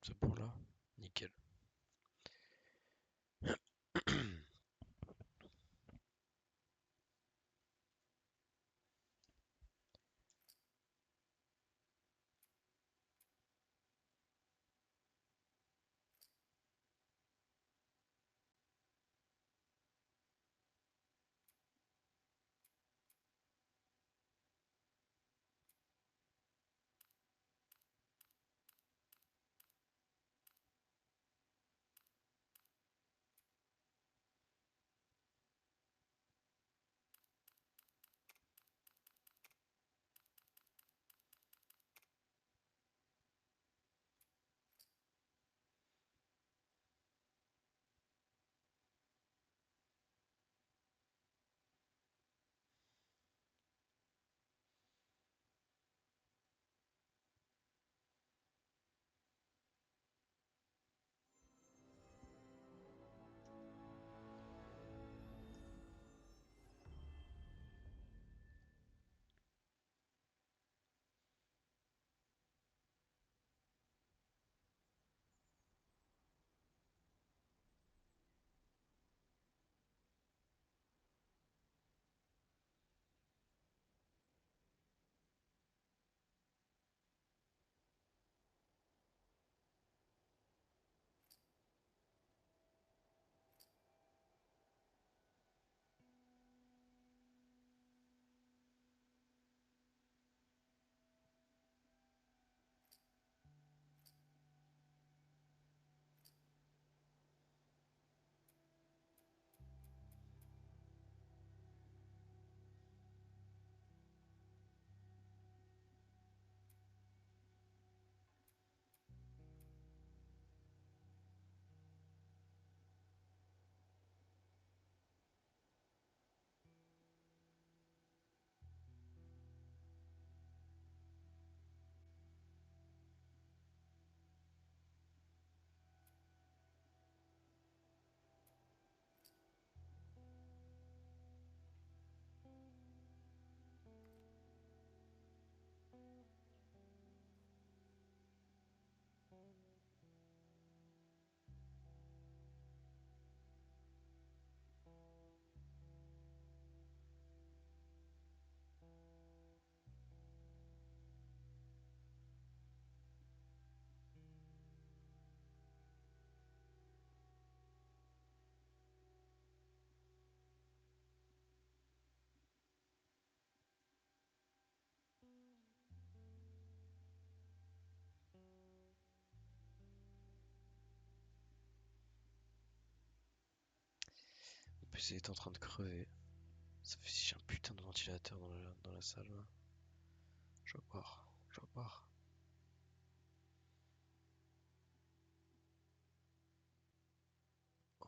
C'est bon là? Nickel. Le PC est en train de crever. Ça fait si j'ai un putain de ventilateur dans la salle là. Je vais voir. Je vais voir.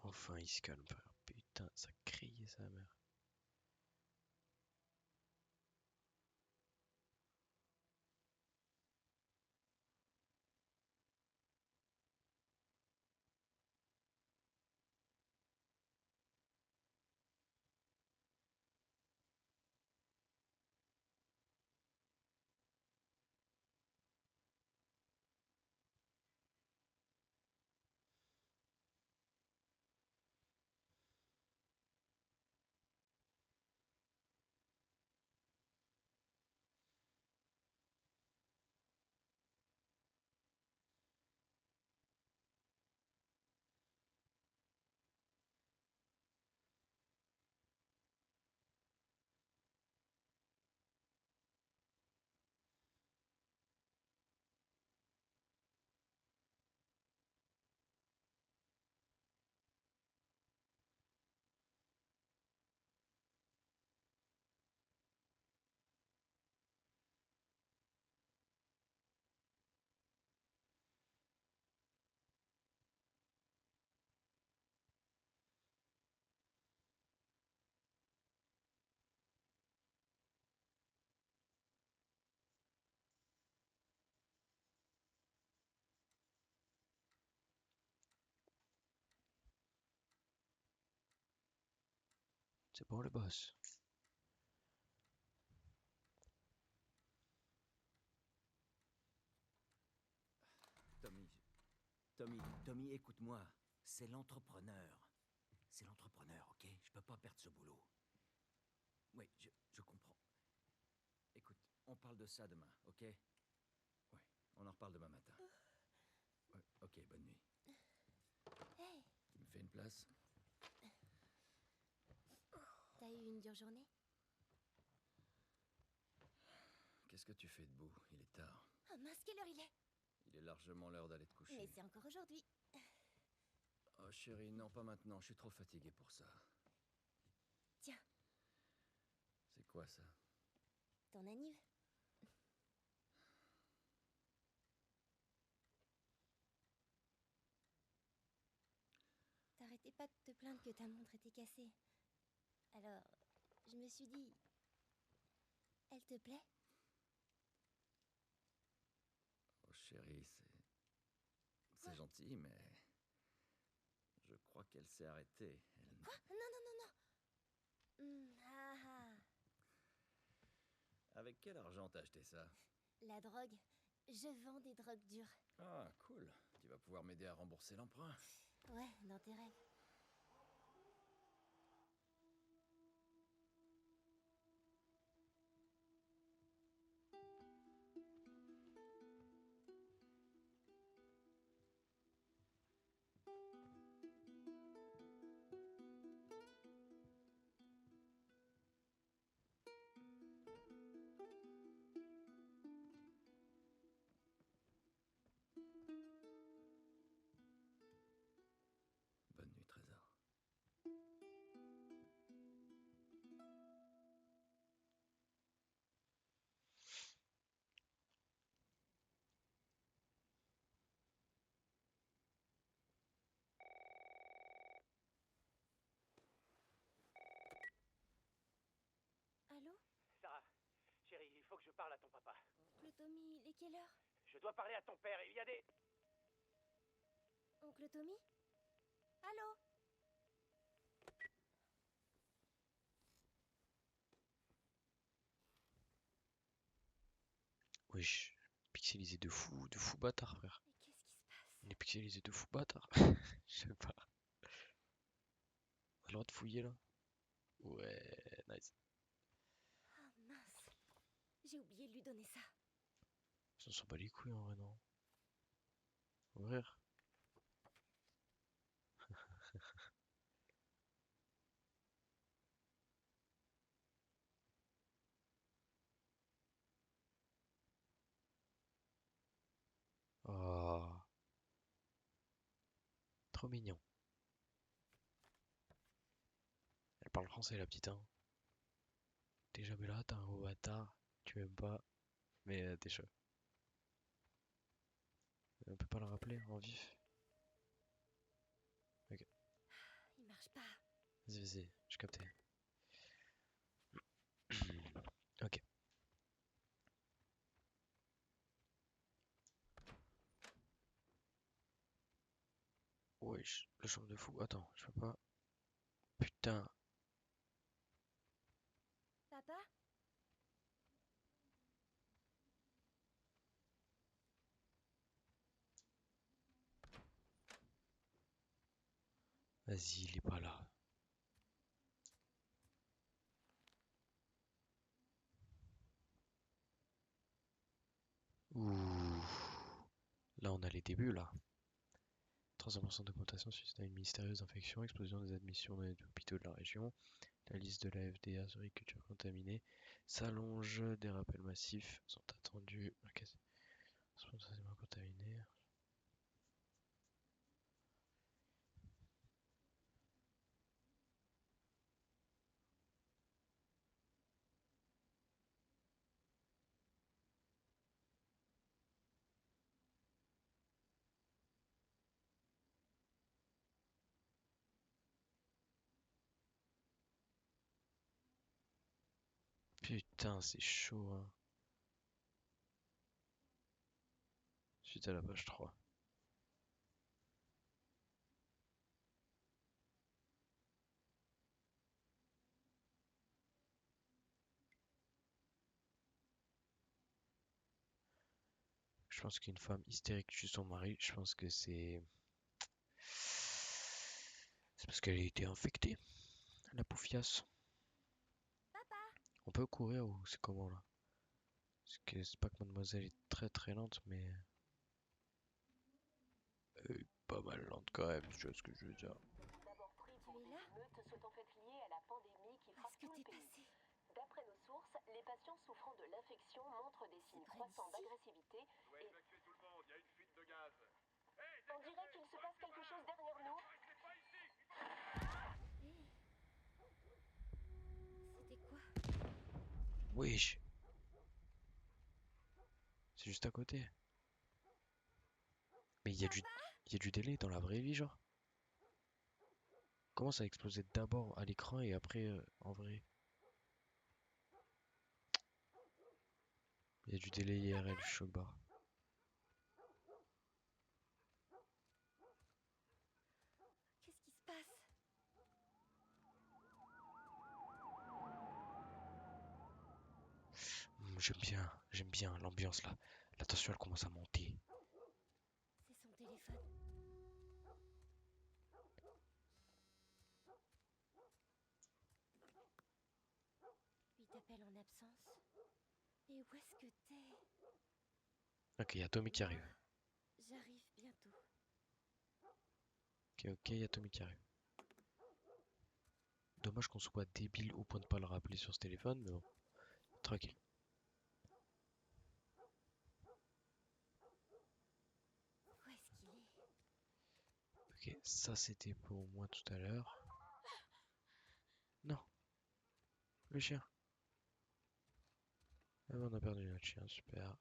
Enfin il se calme frère. Putain ça criait sa mère. C'est bon le boss. Tommy, Tommy, écoute-moi. C'est l'entrepreneur. C'est l'entrepreneur, ok? Je peux pas perdre ce boulot. Oui, je comprends. Écoute, on parle de ça demain, ok? Ouais, on en reparle demain matin. Ouais, ok, bonne nuit. Hey, Tu me fais une place? t'as eu une dure journée? Qu'est-ce que tu fais debout? Il est tard. Oh mince, quelle heure il est? Il est largement l'heure d'aller te coucher. Mais c'est encore aujourd'hui. Oh chérie, non pas maintenant, je suis trop fatigué pour ça. Tiens, C'est quoi ça? ton anniv. T'arrêtais pas de te plaindre que ta montre était cassée. Alors, je me suis dit... Elle te plaît? Oh chérie, Quoi? c'est gentil, mais... Je crois qu'elle s'est arrêtée. Quoi? Non, non, non, non. Ah ah. Avec quel argent t'as acheté ça? La drogue. Je vends des drogues dures. Ah, cool. Tu vas pouvoir m'aider à rembourser l'emprunt. Ouais, dans tes rêves. Bonne nuit, Trésor. Allô? Sarah, chérie, il faut que je parle à ton papa. Oncle Tommy, il est quelle heure? Je dois parler à ton père, il y a des... Oncle Tommy? Allô? Wesh, pixelisé de fou bâtard, frère. Mais qu'est-ce qui se passe? Il est pixelisé de fou bâtard. Je sais pas. On a le droit de fouiller là? Ouais, nice. Ah mince. J'ai oublié de lui donner ça. Ça s'en bat les couilles en vrai, non? Ouvrir? Oh, trop mignon. Elle parle français, la petite, hein. T'es jamais là, t'es un gros bâtard. Tu m'aimes pas, mais t'es chaud. On peut pas le rappeler en vif? Ok, Il marche pas. vas-y, j'ai capté. Ok. Wesh, le chambre de fou. Attends, je peux pas. Putain. Papa? Vas-y, il est pas là. Ouh. Là, on a les débuts, là. 300% d'augmentation suite à une mystérieuse infection, explosion des admissions dans les hôpitaux de la région. La liste de la FDA sur les cultures contaminées s'allonge. Des rappels massifs sont attendus. Ok, spontanément contaminé. Putain, c'est chaud, hein. Suite à la page 3. Je pense qu'une femme hystérique tue son mari. Je pense que c'est C'est parce qu'elle a été infectée, la poufiasse. On peut courir ou c'est comment là? C'est pas que mademoiselle est très très lente, mais elle est pas mal lente quand même, tu vois ce que je veux dire. D'abord pris pour Tu es des là? émeutes sont en fait liées à la pandémie qui Où frappe est-ce que tout le t'es pays. passé? D'après nos sources, les patients souffrant de l'infection montrent des signes près croissants d'ici? d'agressivité Doit et évacuer tout le monde, il y a une fuite de gaz. on dirait qu'il se passe quelque chose derrière nous. Restez pas ici. Hé. C'était quoi? Wesh, c'est juste à côté. Mais il y a du délai dans la vraie vie, genre. Comment ça a explosé d'abord à l'écran et après en vrai? Il y a du délai IRL, je suis au bar. Qu'est-ce qui se passe? J'aime bien l'ambiance là. La tension elle commence à monter. C'est son téléphone. Il t'appelle en absence. Et où est-ce que t'es? Ok, il y a Tommy qui arrive. J'arrive bientôt. Ok, il y a Tommy qui arrive. Dommage qu'on soit débile au point de pas le rappeler sur ce téléphone, mais bon, tranquille. Où est-ce qu'il est? Ok, ça c'était pour moi tout à l'heure. Non, le chien. Ah, on a perdu notre chien, super.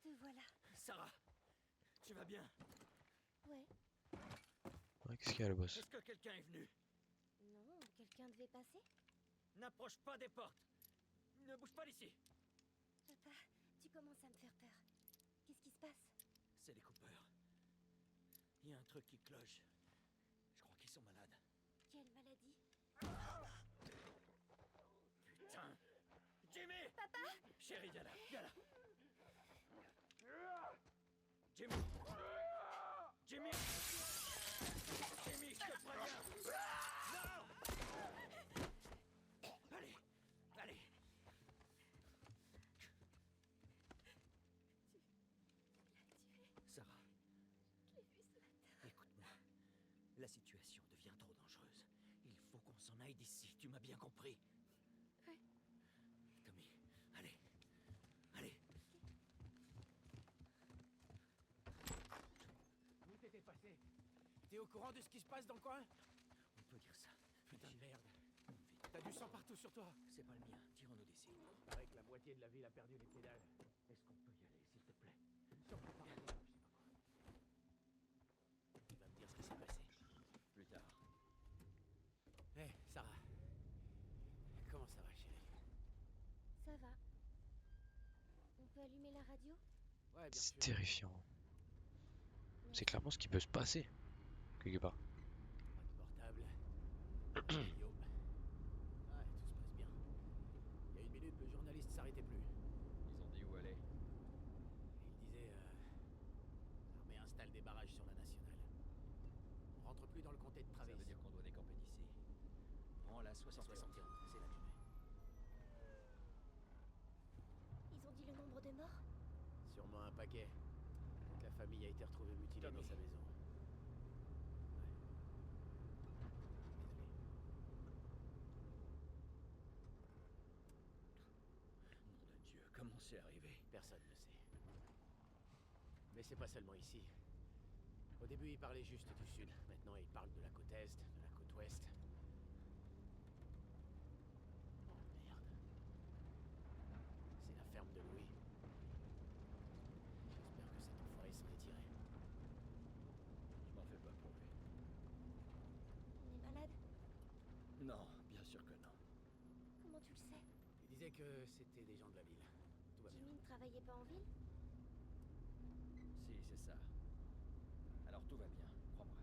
Te voilà. Sarah, tu vas bien? Ouais. Ouais, qu'est-ce qu'il y a le boss? Est-ce que quelqu'un est venu? Non, quelqu'un devait passer? N'approche pas des portes. Ne bouge pas d'ici. Papa, tu commences à me faire peur. Qu'est-ce qui se passe? C'est les coupeurs. Il y a un truc qui cloche. Je crois qu'ils sont malades. Quelle maladie? Putain! Jimmy! Papa! Chérie, viens là, viens là! Jimmy! Jimmy! Jimmy, je te préviens! Non! Allez, allez! Sarah, Je l'ai vu ce matin. écoute-moi. La situation devient trop dangereuse. Il faut qu'on s'en aille d'ici, tu m'as bien compris? Oui. Tommy, allez, allez! Où t'étais passé? T'es au courant de ce qui se passe dans le coin? On peut dire ça. Putain de merde. Vite. T'as du sang partout sur toi. C'est pas le mien, tirons-nous d'ici. Paraît que la moitié de la ville a perdu les pédales. Est-ce qu'on peut y aller, s'il te plaît? Surtout par là, je sais pas quoi. Tu vas me dire ce qui s'est passé. Plus tard. Hé, Sarah. Comment ça va, chérie? Ça va. On peut allumer la radio? Ouais, bien C'est sûr. terrifiant. C'est Merci. clairement ce qui peut se passer, quelque part. Pas de portable. Pas de radio. Ouais, tout se passe bien. Il y a une minute, le journaliste s'arrêtait plus. Ils ont dit où aller. Il disait, l'armée installe des barrages sur la nationale. On rentre plus dans le comté de Ça Travis. veut dire qu'on doit décamper d'ici. Prends la 71. 71, c'est là que je vais. Ils ont dit le nombre de morts? Sûrement un paquet. Toute la famille a été retrouvée mutilée Tommy. dans sa maison. Ouais. Nom de Dieu, comment c'est arrivé? Personne ne sait. Mais c'est pas seulement ici. Au début, il parlait juste du sud. Maintenant, il parle de la côte est, de la côte ouest. Oh merde. C'est la ferme de Louis. J'espère que cet enfoiré s'en est tiré. Je m'en fais pas pour lui. On est malade? Non, bien sûr que non. Comment tu le sais? Il disait que c'était des gens de la ville. Tout va bien. Jimmy ne travaillait pas en ville? Si, c'est ça. Alors tout va bien, crois-moi.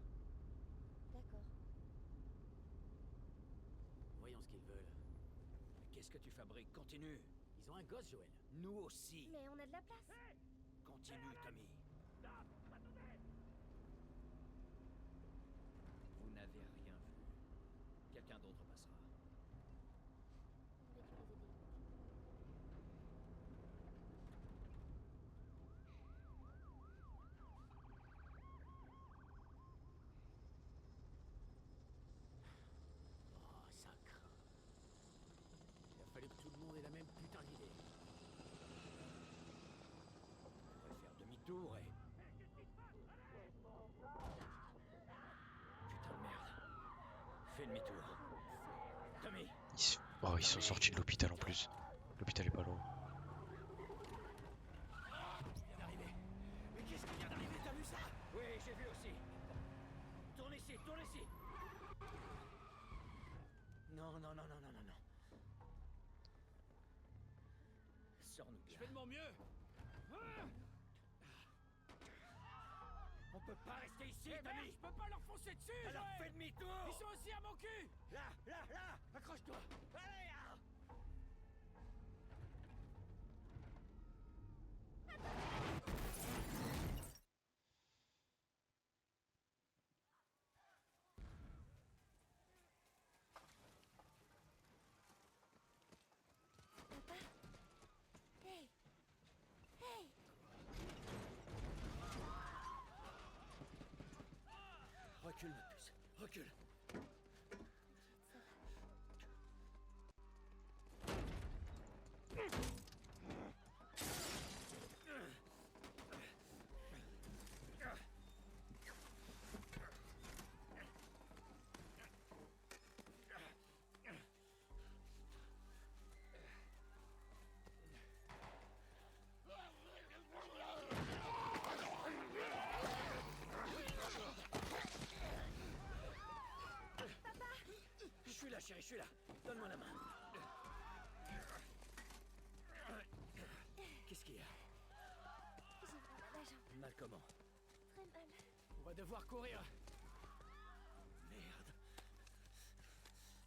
D'accord. Voyons ce qu'ils veulent. Qu'est-ce que tu fabriques? Continue. Ils ont un gosse, Joël. Nous aussi. Mais on a de la place. Continue. continue, Tommy. Vous n'avez rien vu. Quelqu'un d'autre passera. Où voulais-tu les aider? Oh, ça craint. Il a fallu que tout le monde ait la même putain d'idée. On pourrait faire demi-tour et... Putain de merde. Fais demi-tour. Tommy, Oh, ils sont sortis de l'hôpital en plus. L'hôpital est pas loin. il vient d'arriver. Mais qu'est-ce qui vient d'arriver? T'as vu ça? Oui, j'ai vu aussi. Tourne ici, tourne ici. Non, non, non, non, non, non, non. Sors-nous bien. Je fais de mon mieux. On peut pas rester ici, Eh merde, Tommy. je peux pas leur foncer dessus. Alors ouais. fais demi-tour. Ils sont aussi à mon cul. Là, là, là. Accroche-toi. Allez, ah. Papa? Hey! Hey! Recule, ma puce. Recule. Je suis là, chérie, je suis là. Donne-moi la main. Qu'est-ce qu'il y a? J'ai vraiment la jambe. Mal comment? Très mal. On va devoir courir. Merde.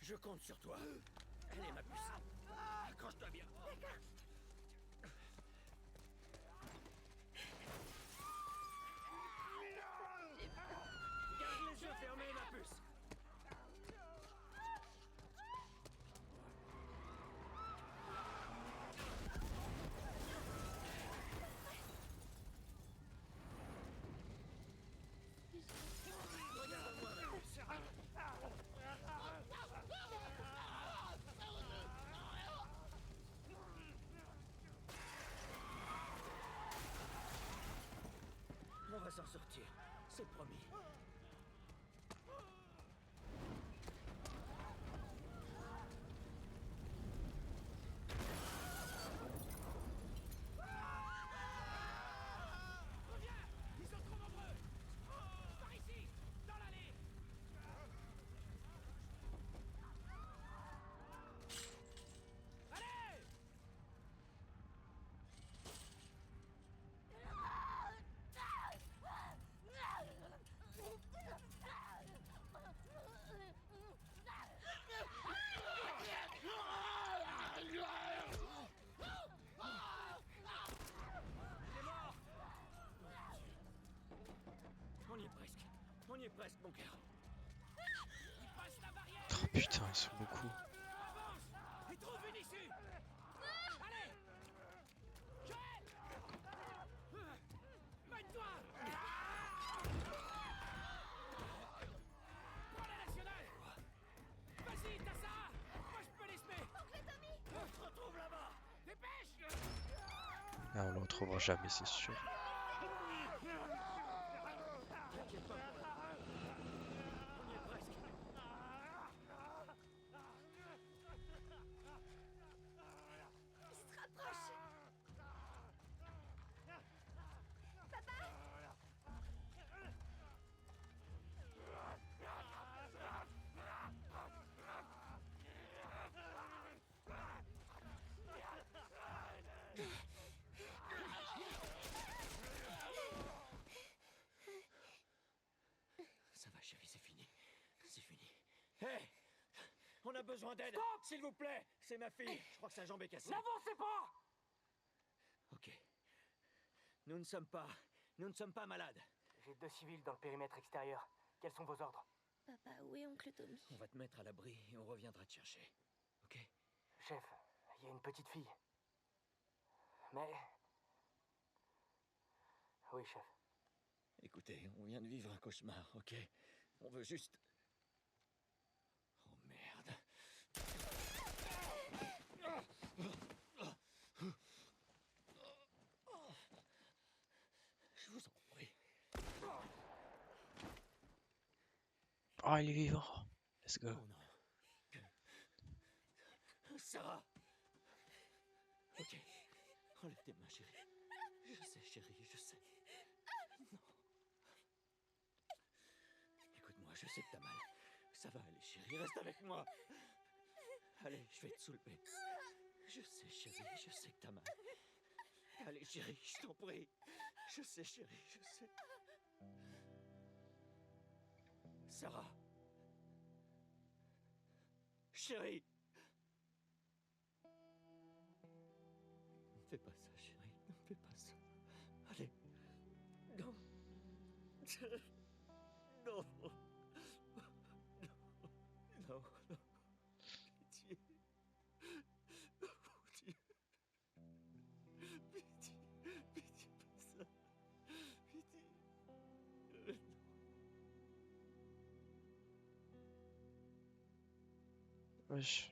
Je compte sur toi. Allez, ma puce. Accroche-toi bien. Garde les yeux fermés, ma puce. Regarde-moi, ma puce. On va s'en sortir, c'est promis. Reviens. Ils sont trop nombreux. Par ici, dans l'allée. Allez. On y est presque. On y est presque, mon cœur. Ils passent la barrière. Oh putain, ils sont beaucoup. Avance. Et trouve une issue. Allez. Joël. Mène-toi. Prends la nationale. Vas-y, t'as ça. Moi, je peux les semer. On se retrouve là-bas. Dépêche. Ah, on le retrouvera jamais, c'est sûr. T'inquiète pas pour la- On y est presque. Il se rapproche. Papa? Ça va, chérie, c'est fini. C'est fini. Hé! On a besoin d'aide. S'il vous plaît. C'est ma fille. Je crois que sa jambe est cassée. N'avancez pas. Ok. Nous ne sommes pas malades. J'ai 2 civils dans le périmètre extérieur. Quels sont vos ordres? Papa, où est oncle Tommy? On va te mettre à l'abri et on reviendra te chercher. Ok? Chef, il y a une petite fille. Mais... Oui, chef. Écoutez, on vient de vivre un cauchemar, ok? On veut juste... Oh merde. Je vous en prie. Oh, il est vivant. Let's go. Oh non. Sarah. Ok. Enlève tes mains, chérie. Je sais, chérie, je sais. Non. Écoute-moi, je sais que t'as mal. Ça va aller, chérie, reste avec moi. Allez, je vais te soulever. Je sais, chérie, je sais que t'as mal. Allez, chérie, je t'en prie. Je sais, chérie, je sais. Sarah. Chérie. Ne fais pas ça, chérie. Ne fais pas ça. Allez. Non. Non. Non. Non. Pitié. Oh mon Dieu. Pitié. Pitié, pas ça. Pitié. Wesh.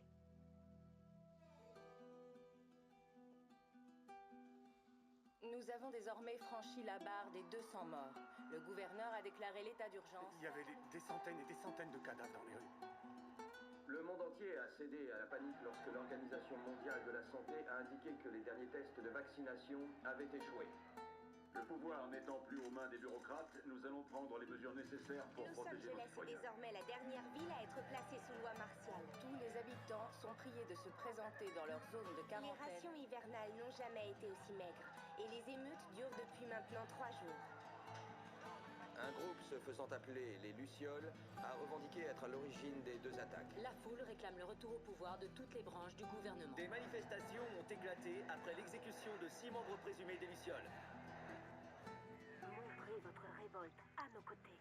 Nous avons désormais franchi la barre des 200 morts. Le gouverneur a déclaré l'état d'urgence. Il y avait des centaines et des centaines de cadavres dans les rues. Le monde entier a cédé à la panique lorsque l'Organisation mondiale de la santé a indiqué que les derniers tests de vaccination avaient échoué. Le pouvoir n'étant plus aux mains des bureaucrates, nous allons prendre les mesures nécessaires pour Los protéger nos Angeles est citoyens. désormais la dernière ville à être placée sous loi martiale. Tous les habitants sont priés de se présenter dans leur zone de Les quarantaine. rations hivernales n'ont jamais été aussi maigres. Et les émeutes durent depuis maintenant 3 jours. Un groupe se faisant appeler les Lucioles a revendiqué être à l'origine des 2 attaques. La foule réclame le retour au pouvoir de toutes les branches du gouvernement. Des manifestations ont éclaté après l'exécution de 6 membres présumés des Lucioles. Montrez votre révolte à nos côtés.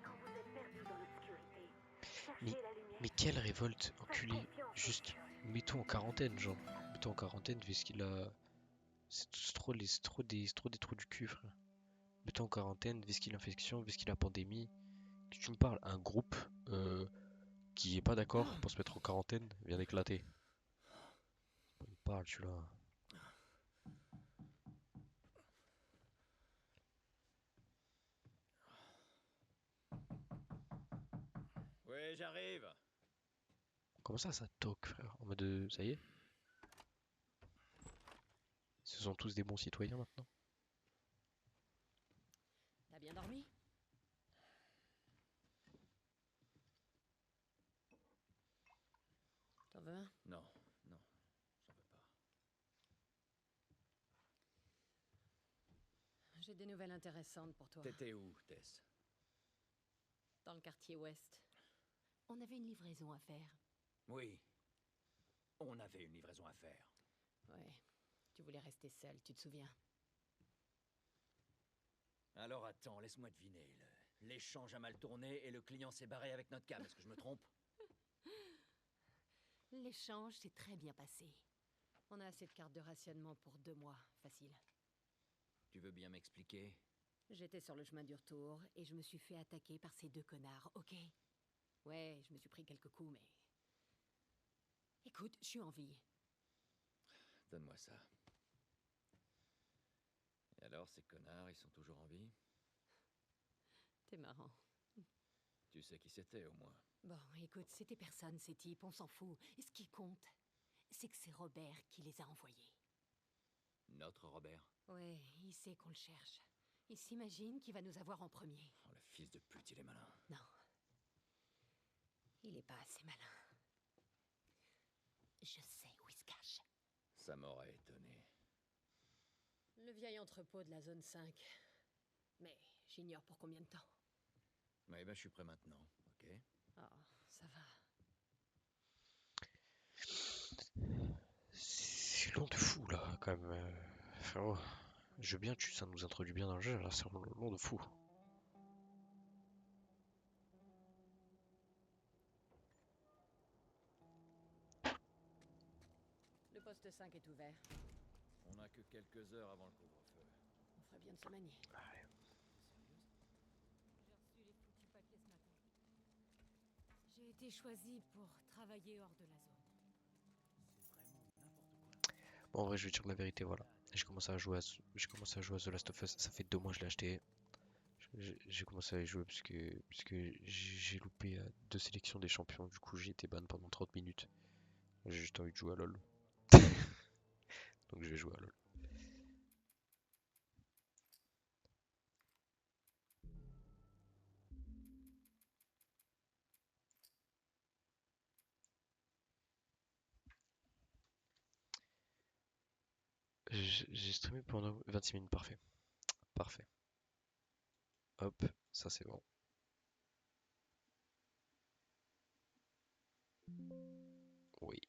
Quand vous êtes perdu dans l'obscurité, cherchez la lumière. Mais quelle révolte, Faites enculé. confiance aux Juste, dieux. mettons en quarantaine, genre. Mettons en quarantaine, vu ce qu'il a... C'est trop des trous du cul, frère. Mettons en quarantaine, vu ce qu'il a l'infection, vu ce qu'il a la pandémie. Que tu me parles, un groupe qui est pas d'accord pour se mettre en quarantaine vient d'éclater. Il me parle, celui-là. Oui, j'arrive. Comment ça toque, frère? En mode, ça y est? Ce sont tous des bons citoyens maintenant. T'as bien dormi? T'en veux un? Non, non, j'en veux pas. J'ai des nouvelles intéressantes pour toi. T'étais où, Tess? Dans le quartier ouest. On avait une livraison à faire. Oui. On avait une livraison à faire. Ouais. Tu voulais rester seul, tu te souviens? Alors attends, laisse-moi deviner. L'échange a mal tourné et le client s'est barré avec notre cam. Est-ce que je me trompe? L'échange s'est très bien passé. On a assez de cartes de rationnement pour 2 mois, facile. Tu veux bien m'expliquer? J'étais sur le chemin du retour et je me suis fait attaquer par ces 2 connards, ok? Ouais, je me suis pris quelques coups, mais... Écoute, je suis en vie. Donne-moi ça. Et alors, ces connards, ils sont toujours en vie? T'es marrant. Tu sais qui c'était, au moins? Bon, écoute, c'était personne, ces types, on s'en fout. Et ce qui compte, c'est que c'est Robert qui les a envoyés. Notre Robert? Ouais, il sait qu'on le cherche. Il s'imagine qu'il va nous avoir en premier. Oh, le fils de pute, il est malin. Non. Il est pas assez malin. Je sais où il se cache. Ça m'aurait étonné. Le vieil entrepôt de la zone 5. Mais j'ignore pour combien de temps. Ouais, ben je suis prêt maintenant, ok? Oh, ça va. C'est long de fou là, quand même. Frérot. Je veux bien, ça nous introduit bien dans le jeu, là c'est vraiment long de fou. Le poste 5 est ouvert. On n'a que quelques heures avant le couvre-feu. On ferait bien de se manier. Allez. J'ai reçu les foutus papiers ce matin. J'ai été choisie pour travailler hors de la zone. Bon, en vrai, je vais dire la vérité, voilà. J'ai commencé à jouer à The Last of Us, ça fait 2 mois que je l'ai acheté. J'ai commencé à y jouer parce que j'ai loupé 2 sélections des champions, du coup j'ai été ban pendant 30 minutes. J'ai juste envie de jouer à LoL. Donc je vais jouer à LoL. J'ai streamé pendant 26 minutes, parfait. Parfait. Hop, ça c'est bon. Oui.